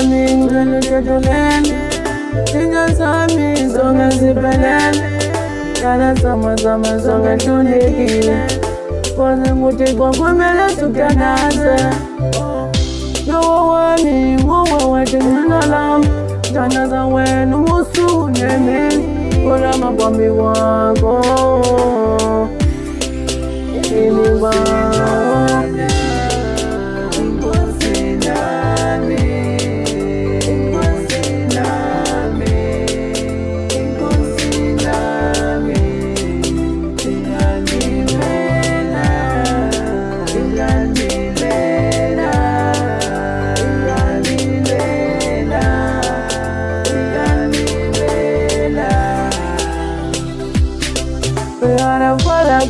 sami ngene ketulele Tinga sami zonga zipelele Yana sama zonga tunikile Kwanza nguti kwa kumele tukanase Yawani mwawa tinanalam Jana za wenu musu nemi Kura mapambi wako Iniwa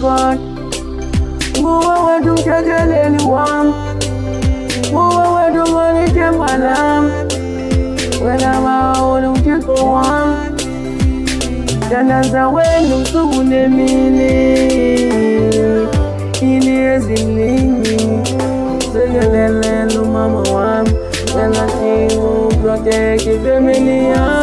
God, move away to Chagall anyone. Move away to money, Jamalam. When I'm out of Chicoam, then as I went to Sunamini, in years in me, say a little mama, then I see you protect the family.